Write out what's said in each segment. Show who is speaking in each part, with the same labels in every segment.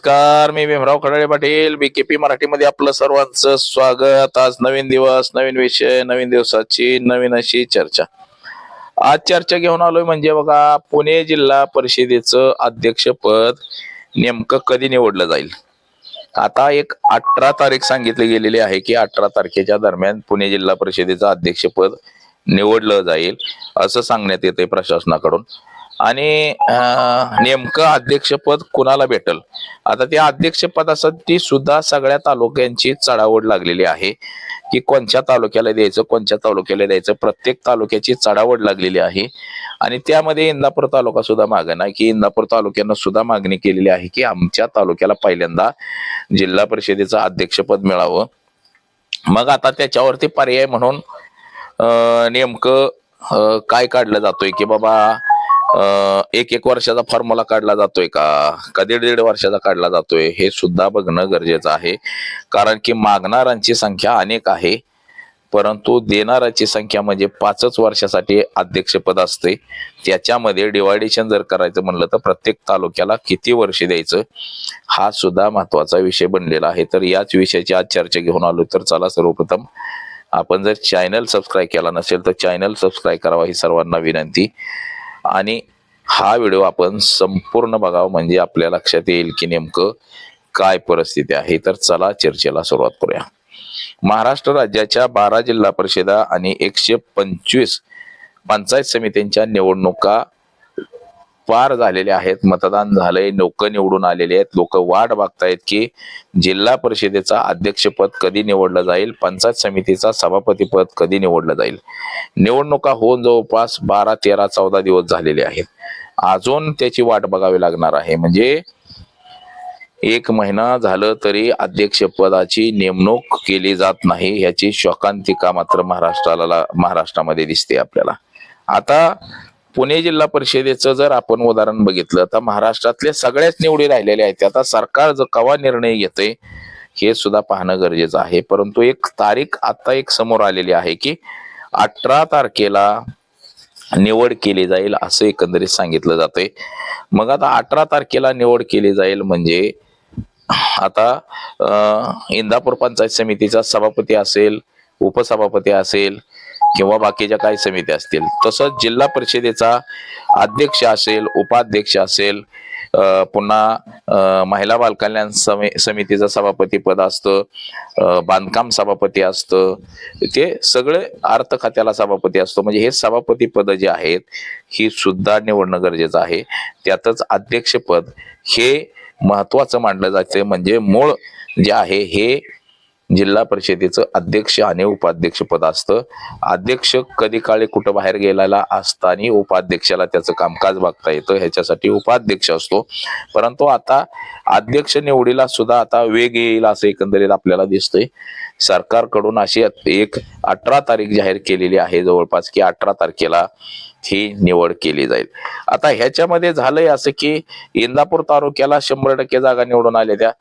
Speaker 1: नमस्कार, मी भीमराव खडाळे पाटील, बीकेपी मराठीमध्ये आपलं सर्वांचं स्वागत. आज नवीन दिवस, नवीन विषय, नवीन दिवसाची नवीन अशी चर्चा. आज चर्चा घेऊन आलोय म्हणजे बघा, पुणे जिल्हा परिषदेचं अध्यक्षपद नेमकं कधी निवडलं जाईल. आता एक 18 तारीख सांगितली गेलेली आहे की 18 तारखेच्या दरम्यान पुणे जिल्हा परिषदेचं अध्यक्षपद निवडलं जाईल असं सांगण्यात येते प्रशासनाकडून. आणि नेमकं अध्यक्षपद कुणाला भेटल. आता त्या अध्यक्षपदासाठी सुद्धा सगळ्या तालुक्यांची चढाओढ लागलेली आहे की कोणत्या तालुक्याला द्यायचं, कोणत्या तालुक्याला द्यायचं. प्रत्येक तालुक्याची चढाओढ लागलेली आहे आणि त्यामध्ये इंदापूर तालुका सुद्धा मागं नाही की इंदापूर तालुक्यानं सुद्धा मागणी केलेली आहे की आमच्या तालुक्याला पहिल्यांदा जिल्हा परिषदेचं अध्यक्षपद मिळावं. मग आता त्याच्यावरती पर्याय म्हणून नेमकं काय काढलं जातोय की बाबा एक वर्षाचा फॉर्म्युला काढला जातोय का दीड वर्षाचा काढला जातोय, हे सुद्धा बघणं गरजेचं आहे. कारण की मागणाऱ्यांची संख्या अनेक आहे परंतु देणाऱ्याची संख्या म्हणजे 5 वर्षासाठी अध्यक्षपद असते. त्याच्यामध्ये डिवायडेशन जर करायचं म्हणलं तर प्रत्येक तालुक्याला किती वर्ष द्यायचं हा सुद्धा महत्वाचा विषय बनलेला आहे. तर याच विषयाची आज चर्चा घेऊन आलो. तर चला, सर्वप्रथम आपण जर चॅनल सबस्क्राईब केला नसेल तर चॅनल सबस्क्राईब करावा ही सर्वांना विनंती. आणि हा व्हिडिओ आपण संपूर्ण बघावा म्हणजे आपल्या लक्षात येईल की नेमकं काय परिस्थिती आहे. तर चला चर्चेला सुरुवात करूया. महाराष्ट्र राज्याच्या 12 जिल्हा परिषदा आणि 125 पंचायत समित्यांच्या निवडणुका पार झालेल्या आहेत. मतदान झालंय, लोक निवडून आलेले आहेत. लोक वाट बघतायत की जिल्हा परिषदेचा अध्यक्षपद कधी निवडलं जाईल, पंचायत समितीचा सभापतीपद कधी निवडलं जाईल. निवडणुका होऊन जवळपास 12, 13, 14 दिवस झालेले आहेत. अजून त्याची वाट बघावी लागणार आहे. म्हणजे 1 महिना झालं तरी अध्यक्षपदाची नेमणूक केली जात नाही. याची शोकांतिका मात्र महाराष्ट्रामध्ये दिसते आपल्याला. आता पुणे जिल्हा परिषदेचं जर आपण उदाहरण बघितलं तर महाराष्ट्रातले सगळ्याच निवडी राहिलेल्या आहेत. आता सरकार जो केव्हा निर्णय घेते हे सुद्धा पाहणं गरजेचं आहे. परंतु एक तारीख आता एक समोर आलेली आहे की 18 तारखेला निवड केली जाईल असं एकंदरीत सांगितलं जातंय. मग आता 18 तारखेला निवड केली जाईल म्हणजे आता इंदापूर पंचायत समितीचा सभापती असेल, उपसभापती असेल किंवा बाकीच्या काही समिती असतील, तसंच जिल्हा परिषदेचा अध्यक्ष असेल, उपाध्यक्ष असेल, पुन्हा महिला बालकल्याण समितीचं सभापती पद असतं, बांधकाम सभापती असतं, ते सगळे अर्थ खात्याला सभापती असतो. म्हणजे हे सभापती पद जे आहेत ही सुद्धा निवडणं गरजेचं आहे. त्यातच अध्यक्षपद हे महत्वाचं मानलं जातं. म्हणजे मूळ जे आहे हे जिल्हा परिषदेचं अध्यक्ष आणि उपाध्यक्ष पद असतं. अध्यक्ष कधी काळी कुठं बाहेर गेलेला असताना उपाध्यक्षाला त्याचं कामकाज बघता येतं, ह्याच्यासाठी उपाध्यक्ष असतो. परंतु आता अध्यक्ष निवडीला सुद्धा आता वेग येईल असं एकंदरीत आपल्याला दिसतंय. सरकारकडून अशी एक 18 तारीख जाहीर केलेली आहे जवळपास की 18 तारखेला ही निवड केली जाईल. आता ह्याच्यामध्ये झालंय असं की इंदापूर तालुक्याला 100% जागा निवडून आल्या, त्या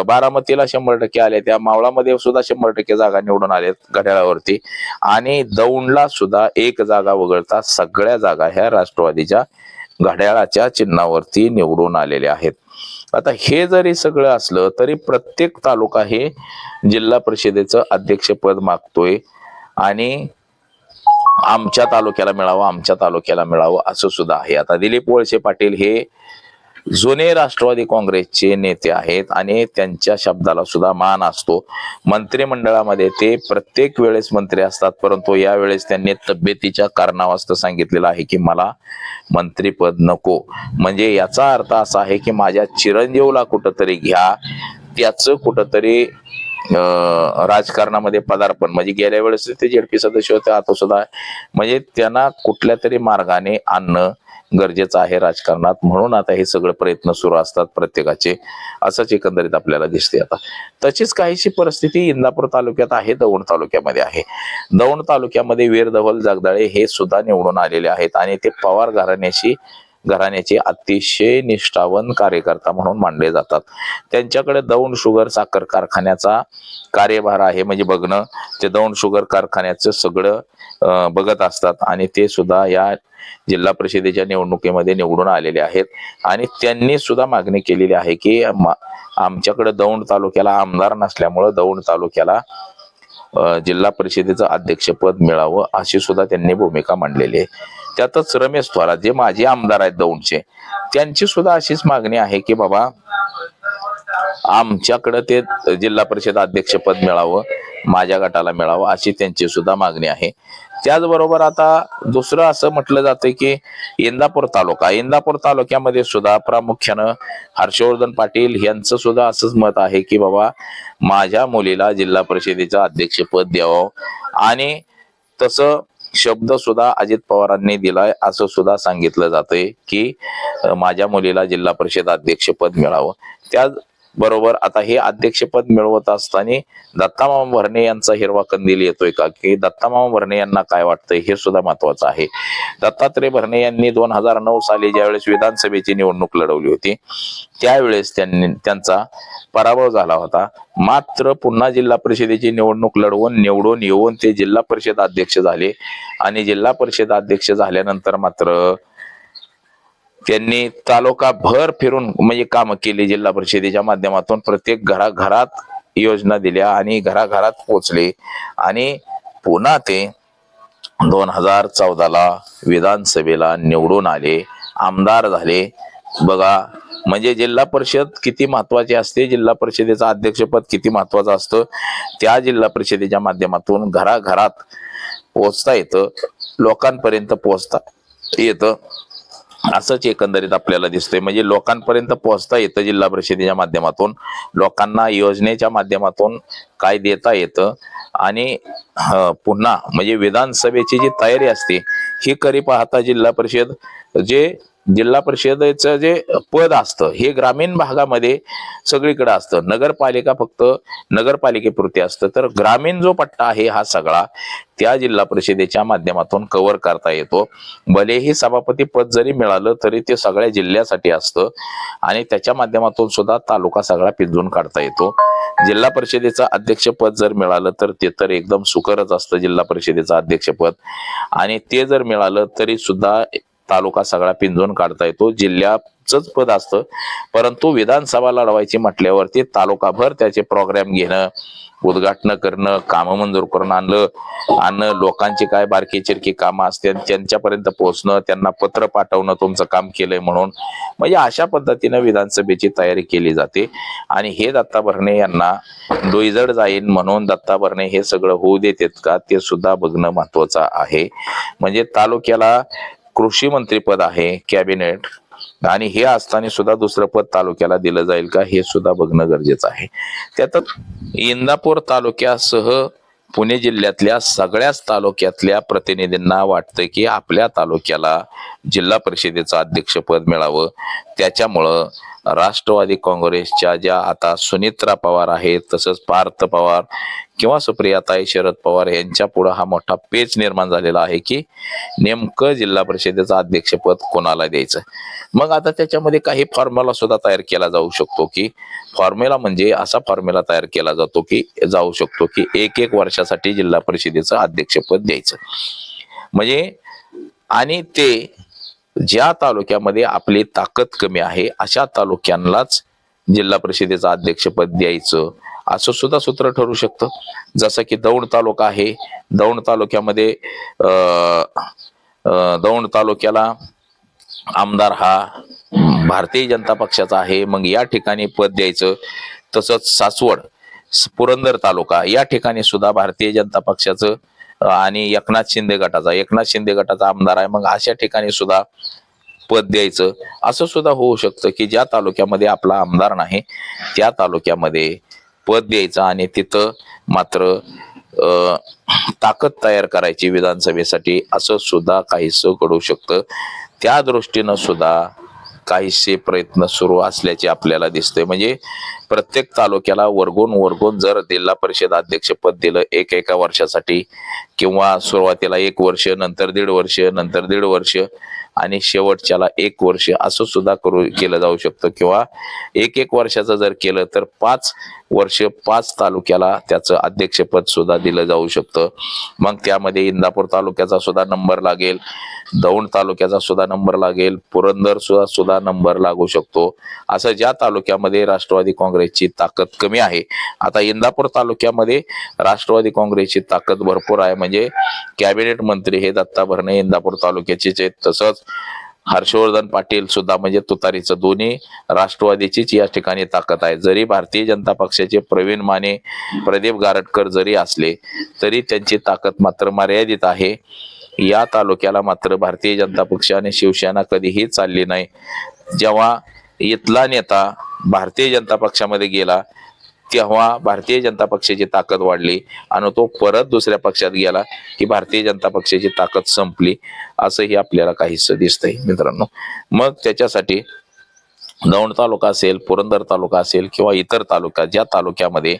Speaker 1: बारामतीला 100% आल्या, त्या मावळामध्ये सुद्धा 100% जागा निवडून आल्यात घड्याळावरती. आणि दौंडला सुद्धा 1 जागा वगळता सगळ्या जागा ह्या राष्ट्रवादीच्या घड्याळाच्या चिन्हावरती निवडून आलेल्या आहेत. आता हे जरी सगळं असलं तरी प्रत्येक तालुका हे जिल्हा परिषदेचं अध्यक्षपद मागतोय आणि आमच्या तालुक्याला मिळावं, आमच्या तालुक्याला मिळावं असं सुद्धा आहे. आता दिलीप वळसे पाटील हे जुने राष्ट्रवादी काँग्रेसचे नेते आहेत आणि त्यांच्या शब्दाला सुद्धा मान असतो. मंत्रिमंडळामध्ये ते प्रत्येक वेळेस मंत्री असतात, परंतु यावेळेस त्यांनी तब्येतीच्या कारणावास्तव सांगितलेलं आहे की मला मंत्रीपद नको. म्हणजे याचा अर्थ असा आहे की माझ्या चिरंजीवला कुठंतरी घ्या, त्याचं कुठंतरी राजकारणामध्ये पदार्पण. म्हणजे गेल्या वेळेस ते जेडपी सदस्य होते, आता सुद्धा म्हणजे त्यांना कुठल्या तरी मार्गाने आणणं गरजेचं आहे राजकारणात. म्हणून आता हे सगळे प्रयत्न सुरू असतात प्रत्येकाचे, असंच एकंदरीत आपल्याला दिसते. आता तशीच काहीशी परिस्थिती इंदापूर तालुक्यात आहे, दौंड तालुक्यामध्ये आहे. दौंड तालुक्यामध्ये वीर धवल जगदाळे हे सुद्धा निवडून आलेले आहेत आणि ते पवार घराण्याशी घराण्याचे अतिशय निष्ठावंत कार्यकर्ता म्हणून मानले जातात. त्यांच्याकडे दौंड शुगर साखर कारखान्याचा कार्यभार आहे, म्हणजे बघणं ते दौंड शुगर कारखान्याचं सगळं बघत असतात आणि ते सुद्धा या जिल्हा परिषदेच्या निवडणुकीमध्ये निवडून आलेले आहेत. आणि त्यांनी सुद्धा मागणी केलेली आहे की आमच्याकडे दौंड तालुक्याला आमदार नसल्यामुळे दौंड तालुक्याला जिल्हा परिषदेचं अध्यक्षपद मिळावं अशी सुद्धा त्यांनी भूमिका मांडलेली आहे. त्यातच रमेश थोरात जे माजी आमदार आहेत दौंडचे, त्यांची सुद्धा अशीच मागणी आहे की बाबा आमच्याकडे ते जिल्हा परिषद अध्यक्षपद मिळावं, माझ्या गटाला मिळावं अशी त्यांची सुद्धा मागणी आहे. त्याचबरोबर आता दुसरं असं म्हटलं जातं की इंदापूर तालुक्यामध्ये सुद्धा प्रामुख्यानं हर्षवर्धन पाटील यांचं सुद्धा असंच मत आहे की बाबा माझ्या मुलीला जिल्हा परिषदेचं अध्यक्षपद द्यावं, आणि तसं शब्द सुद्धा अजित पवारांनी दिलाय असं सुद्धा सांगितलं जातंय की माझ्या मुलीला जिल्हा परिषद अध्यक्षपद मिळावं. त्याचबरोबर आता हे अध्यक्षपद मिळवत असताना दत्तामामा भरणे यांचा हिरवा कंदील येतोय का, की दत्तामामा भरणे यांना काय वाटतंय हे सुद्धा महत्वाचं आहे. दत्तात्रय भरणे यांनी 2009 साली ज्यावेळेस विधानसभेची निवडणूक लढवली होती त्यावेळेस त्यांचा पराभव झाला होता. मात्र पुन्हा जिल्हा परिषदेची निवडणूक लढवून निवडून येऊन ते जिल्हा परिषद अध्यक्ष झाले, आणि जिल्हा परिषद अध्यक्ष झाल्यानंतर मात्र त्यांनी तालुका भर फिरून म्हणजे काम केली. जिल्हा परिषदेच्या माध्यमातून प्रत्येक घराघरात योजना दिल्या आणि घराघरात पोहोचले, आणि पुन्हा ते 2014ला विधानसभेला निवडून आले, आमदार झाले. बघा म्हणजे जिल्हा परिषद किती महत्वाची असते, जिल्हा परिषदेचं अध्यक्षपद किती महत्वाचं असतं. त्या जिल्हा परिषदेच्या माध्यमातून घराघरात पोहोचता येतं, लोकांपर्यंत पोहोचता येतं, असंच एकंदरीत आपल्याला दिसतंय. म्हणजे लोकांपर्यंत पोहोचता येतं जिल्हा परिषदेच्या माध्यमातून, लोकांना योजनेच्या माध्यमातून काय देता येतं, आणि पुन्हा म्हणजे विधानसभेची जी तयारी असते ही करी पाहता जिल्हा परिषदेचं जे पद असतं हे ग्रामीण भागामध्ये सगळीकडे असतं. नगरपालिका फक्त नगरपालिकेपुरते असतं, तर ग्रामीण जो पट्टा आहे हा सगळा त्या जिल्हा परिषदेच्या माध्यमातून कव्हर करता येतो. भलेही सभापती पद जरी मिळालं तरी ते सगळ्या जिल्ह्यासाठी असतं, आणि त्याच्या माध्यमातून सुद्धा तालुका सगळा पिंजून काढता येतो. जिल्हा परिषदेचं अध्यक्षपद जर मिळालं तर ते तर एकदम सुकरच असतं जिल्हा परिषदेचं अध्यक्षपद, आणि ते जर मिळालं तरी सुद्धा तालुका सगळा पिंजून काढता येतो. जिल्ह्याचंच पद असतं, परंतु विधानसभा लढवायची म्हटल्यावरती तालुकाभर त्याचे प्रोग्राम घेणं, उद्घाटन करणं, कामं मंजूर करून आणणं, लोकांची काय बारकी चिरकी कामं असते त्यांच्यापर्यंत पोहोचणं, त्यांना पत्र पाठवणं तुमचं काम केलंय म्हणून, म्हणजे अशा पद्धतीनं विधानसभेची तयारी केली जाते. आणि हे दत्ता भरणे यांना डोईजड जाईन म्हणून दत्ता भरणे हे सगळं होऊ देतात का ते सुद्धा बघणं महत्वाचं आहे. म्हणजे तालुक्याला कृषी मंत्री पद आहे कॅबिनेट, आणि हे असताना सुद्धा दुसरं पद तालुक्याला दिलं जाईल का हे सुद्धा बघणं गरजेचं आहे. त्यात इंदापूर तालुक्यासह पुणे जिल्ह्यातल्या सगळ्याच तालुक्यातल्या प्रतिनिधींना वाटतं की आपल्या तालुक्याला जिल्हा परिषदेचं अध्यक्षपद मिळावं. त्याच्यामुळं राष्ट्रवादी काँग्रेसच्या ज्या आता सुनित्रा पवार आहेत, तसंच पार्थ पवार किंवा सुप्रियाताई शरद पवार यांच्या पुढे हा मोठा पेच निर्माण झालेला आहे की नेमकं जिल्हा परिषदेचं अध्यक्षपद कोणाला द्यायचं. मग आता त्याच्यामध्ये काही फॉर्म्युला सुद्धा तयार केला जाऊ शकतो, की फॉर्म्युला म्हणजे असा फॉर्म्युला तयार केला जाऊ शकतो की 1 वर्षासाठी जिल्हा परिषदेचं अध्यक्षपद द्यायचं. म्हणजे आणि ते ज्या तालुक्यामध्ये आपली ताकद कमी आहे अशा तालुक्यांनाच जिल्हा परिषदेचं अध्यक्षपद द्यायचं असं सुद्धा सूत्र ठरू शकतं. जसं की दौंड तालुका आहे, दौंड तालुक्यामध्ये दौंड तालुक्याला आमदार हा भारतीय जनता पक्षाचा आहे, मग या ठिकाणी पद द्यायचं. तसंच सासवड पुरंदर तालुका या ठिकाणी सुद्धा भारतीय जनता पक्षाचं आणि एकनाथ शिंदे गटाचा आमदार आहे, मग अशा ठिकाणी सुद्धा पद द्यायचं. असं सुद्धा होऊ शकतं की ज्या तालुक्यामध्ये आपला आमदार नाही त्या तालुक्यामध्ये पद द्यायचं, आणि तिथं मात्र ताकद तयार करायची विधानसभेसाठी असं सुद्धा काहीसं घडू शकतं. त्या दृष्टीनं सुद्धा काहीसे प्रयत्न सुरू असल्याचे आपल्याला दिसतंय. म्हणजे प्रत्येक तालुक्याला वर्गून जर जिल्हा परिषद अध्यक्षपद दिलं एका वर्षासाठी, किंवा सुरुवातीला 1 वर्ष, नंतर 1.5 वर्ष, नंतर 1.5 वर्ष, आणि शेवटच्याला 1 वर्ष असं सुद्धा केलं जाऊ शकतं, किंवा 1 वर्षाचं जर केलं तर 5 वर्ष 5 तालुक्याला त्याचं अध्यक्षपद सुद्धा दिलं जाऊ शकतं. मग त्यामध्ये इंदापूर तालुक्याचा सुद्धा नंबर लागेल, दौंड तालुक्याचा सुद्धा नंबर लागेल, पुरंदर सुद्धा नंबर लागू शकतो. असं ज्या तालुक्यामध्ये राष्ट्रवादी काँग्रेसची ताकद कमी आहे, आता इंदापूर तालुक्यामध्ये राष्ट्रवादी काँग्रेसची ताकद भरपूर आहे. म्हणजे कॅबिनेट मंत्री हे दत्ता भरणे इंदापूर तालुक्याचेच आहेत. तसंच हर्षवर्धन पाटील सुद्धा म्हणजे तुतारीचं दोन्ही राष्ट्रवादीचीच या ठिकाणी ताकद आहे. जरी भारतीय जनता पक्षाचे प्रवीण माने, प्रदीप गारटकर जरी असले तरी त्यांची ताकद मात्र मर्यादित आहे. या तालुक्याला मात्र भारतीय जनता पक्ष आणि शिवसेना कधीही चालली नाही. जेव्हा इथला नेता भारतीय जनता पक्षामध्ये गेला तेव्हा भारतीय जनता पक्षाची ताकद वाढली आणि तो परत दुसऱ्या पक्षात गेला की भारतीय जनता पक्षाची ताकद संपली, असंही आपल्याला काहीसं दिसतंय मित्रांनो. मग त्याच्यासाठी दौंड तालुका असेल, पुरंदर तालुका असेल किंवा इतर तालुका, ज्या तालुक्यामध्ये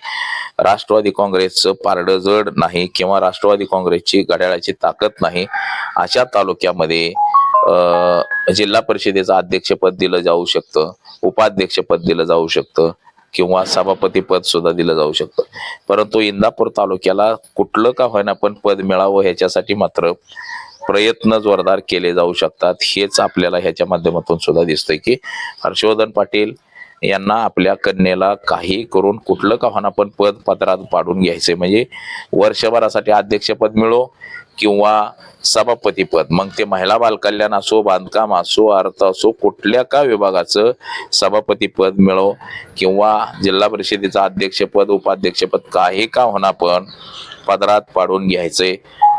Speaker 1: राष्ट्रवादी काँग्रेसचं पारडं जड नाही किंवा राष्ट्रवादी काँग्रेसची घड्याळाची ताकद नाही, अशा तालुक्यामध्ये जिल्हा परिषदेचं अध्यक्षपद दिलं जाऊ शकतं, उपाध्यक्षपद दिलं जाऊ शकतं किंवा सभापती पद सुद्धा दिलं जाऊ शकतं. परंतु इंदापूर तालुक्याला कुठलं का होईना पण पद मिळावं ह्याच्यासाठी मात्र प्रयत्न जोरदार केले जाऊ शकतात. हेच आपल्याला ह्याच्या माध्यमातून सुद्धा दिसतंय की हर्षवर्धन पाटील यांना आपल्या कन्येला काही करून कुठलं का होईना पण पद पदरात पाडून घ्यायचे. म्हणजे वर्षभरासाठी अध्यक्षपद मिळो किंवा सभापती पद, मग ते महिला बालकल्याण असो, बांधकाम असो, अर्थ असो, कुठल्या का विभागाचं सभापती पद मिळो किंवा जिल्हा परिषदेचं अध्यक्षपद, उपाध्यक्षपद, काही का होणार पण पदरात पाडून घ्यायचंय,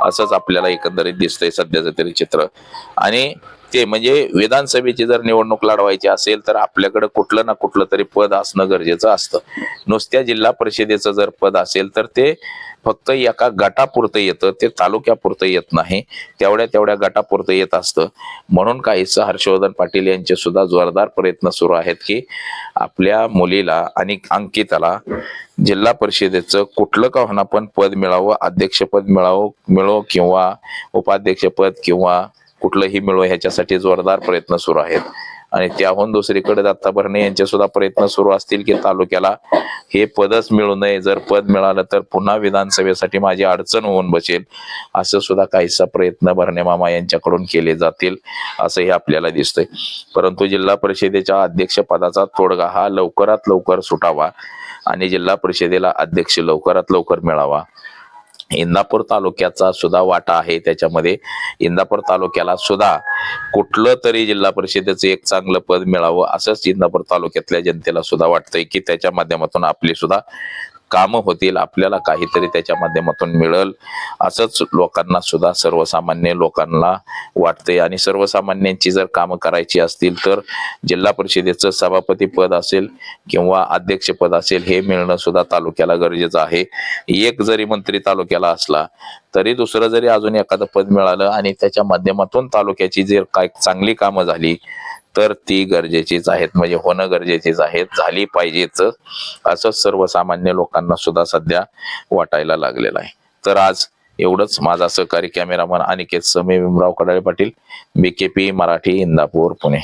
Speaker 1: असंच आपल्याला एकंदरीत दिसतंय सध्याचं तरी चित्र. आणि ते म्हणजे विधानसभेची जर निवडणूक लढवायची असेल तर आपल्याकडे कुठलं ना कुठलं तरी पद असणं गरजेचं असतं. नुसत्या जिल्हा परिषदेचं जर पद असेल तर ते फक्त एका गटापुरतं येतं, ते तालुक्यापुरतं येत नाही, तेवढ्या गटापुरतं येत असतं. म्हणून काहीसं हर्षवर्धन पाटील यांचे सुद्धा जोरदार प्रयत्न सुरू आहेत की आपल्या मुलीला आणि अंकिताला जिल्हा परिषदेचं कुठलं का होणार पण पद मिळावं, अध्यक्षपद मिळो किंवा उपाध्यक्षपद किंवा कुठलंही मिळो, ह्याच्यासाठी जोरदार प्रयत्न सुरू आहेत. आणि त्याहून दुसरीकडे दत्ता भरणे यांचे सुद्धा प्रयत्न सुरू असतील की तालुक्याला हे पदच मिळू नये, जर पद मिळालं तर पुन्हा विधानसभेसाठी माझी अडचण होऊन बसेल, असं सुद्धा काहीसा प्रयत्न भरणे मामा यांच्याकडून केले जातील असंही आपल्याला दिसतंय. परंतु जिल्हा परिषदेच्या अध्यक्ष पदाचा तोडगा हा लवकरात लवकर सुटावा आणि जिल्हा परिषदेला अध्यक्ष लवकरात लवकर मिळावा. इंदापूर तालुक्याचा सुद्धा वाटा आहे त्याच्यामध्ये. इंदापूर तालुक्याला सुद्धा कुठलं तरी जिल्हा परिषदेचं एक चांगलं पद मिळावं असंच इंदापूर तालुक्यातल्या जनतेला सुद्धा वाटतंय की त्याच्या माध्यमातून आपली सुद्धा कामं होतील, आपल्याला काहीतरी त्याच्या माध्यमातून मिळेल असंच लोकांना सुद्धा, सर्वसामान्य लोकांना वाटतंय. आणि सर्वसामान्यांची जर कामं करायची असतील तर जिल्हा परिषदेचं सभापती पद असेल किंवा अध्यक्षपद असेल हे मिळणं सुद्धा तालुक्याला गरजेचं आहे. एक जरी मंत्री तालुक्याला असला तरी दुसरं जरी अजून एखादं पद मिळालं आणि त्याच्या माध्यमातून तालुक्याची जर काय चांगली कामं झाली तर ती गरजेचीच आहेत, म्हणजे होणं गरजेचीच आहेत, झाली पाहिजेच असं सर्वसामान्य लोकांना सुद्धा सध्या वाटायला लागलेलं आहे. तर आज एवढंच. माझा सहकारी कॅमेरामन अनिकेत समे, भीमराव कडाळे पाटील, BKP मराठी, इंदापूर, पुणे.